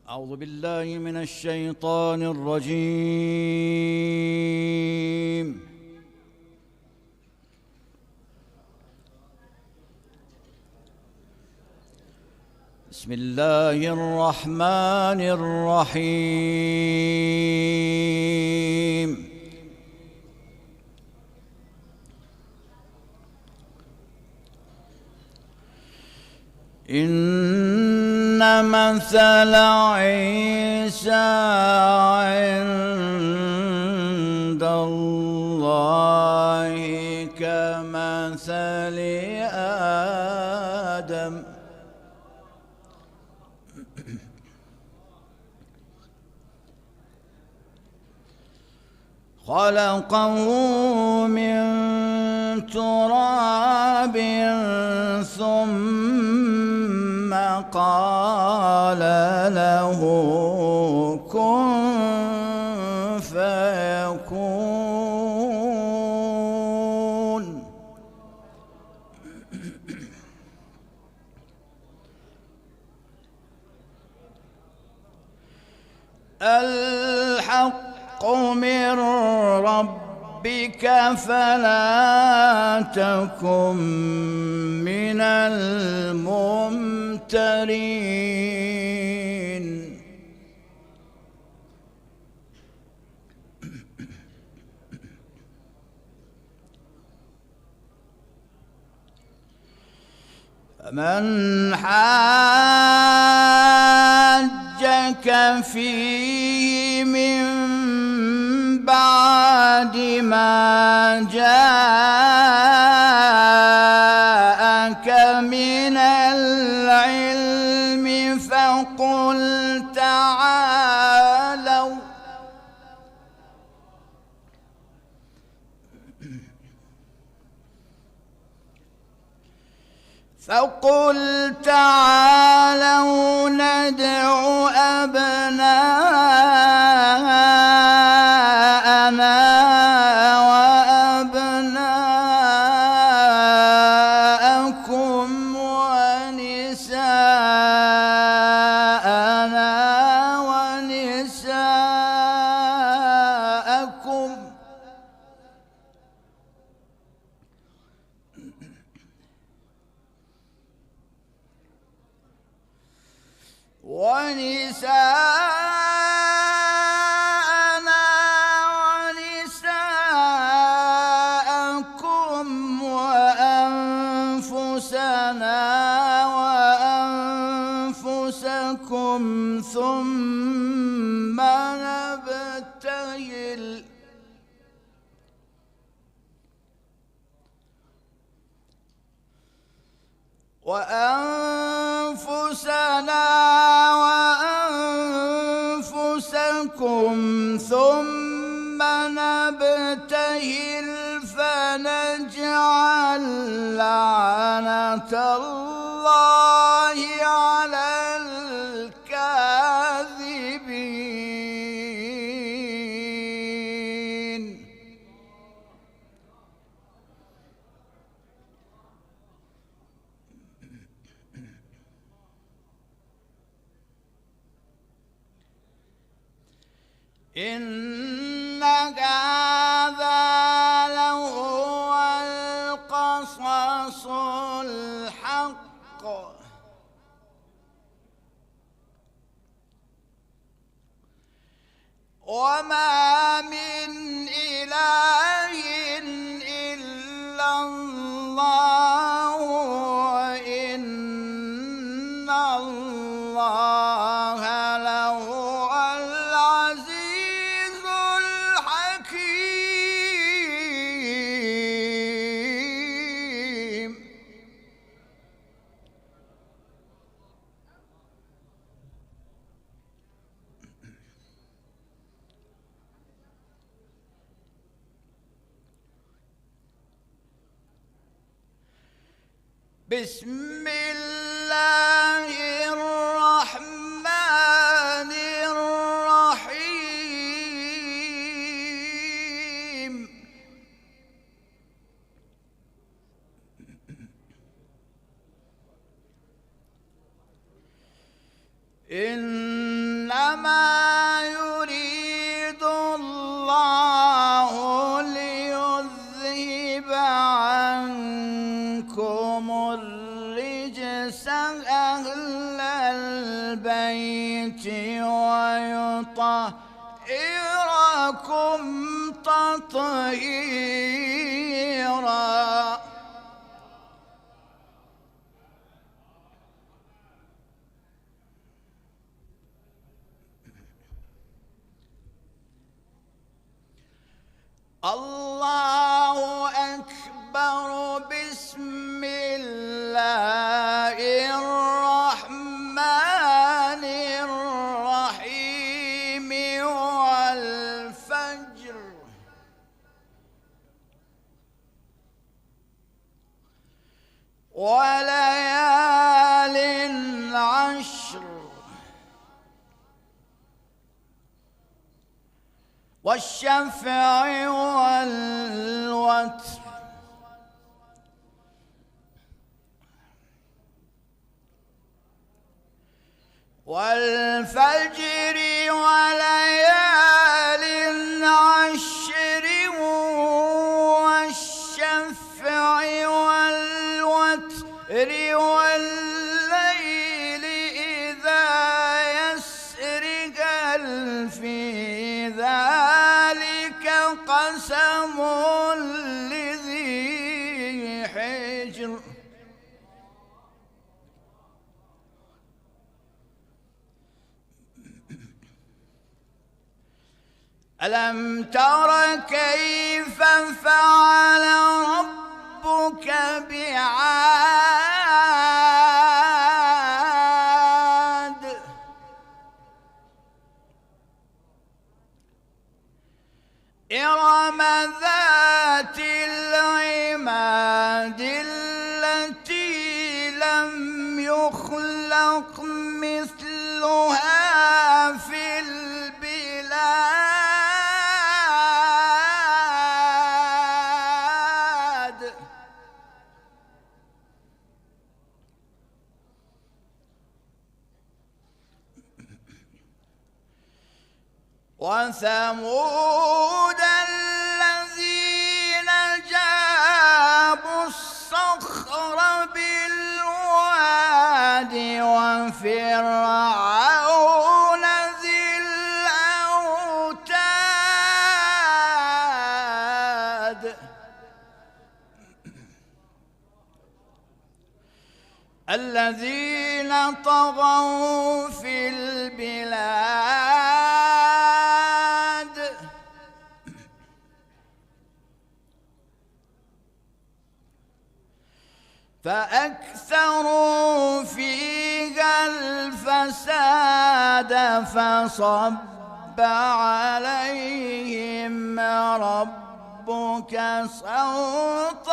أعوذ بالله من الشيطان الرجيم. بسم الله الرحمن الرحيم. إن مثل عيسى عند الله كمثل آدم خلقه من تراب ثم قال له كن فيكون. الحق من ربك فلا تكن من الممترين. فمن حاجك فيه من بعد ما جاءك من العلم فقل تعالوا ندع أبناءنا وأبناءكم ونساءنا ونساءكم وأنفسنا وأنفسكم ثم نبتهل فنجعل لعنة الله على الكاذبين. إن هذا لهو القصص الحق وما من إله إلا الله وإن الله لهو العزيز الحكيم. بسم الله الرحمن الرحيم. إن البيت ويطهركم تطهيرا. الله أكبر. بسم الله الرحمن الرحيم. والفجر وليال عشر والشفع والوتر والفجر وليال عشر والشفع والوتر والليل إذا يسر. هل في ذلك قسم لذي حجر. ألم تر كيف فعل ربك بعاد؟ إرم ذات العماد التي لم يخلق مثلها في البلاد. وثمود الذين جابوا الصخر بالواد وفرعون ذي الأوتاد الذين طغوا في البلاد فأكثروا فيها الفساد فصب عليهم ربك صوت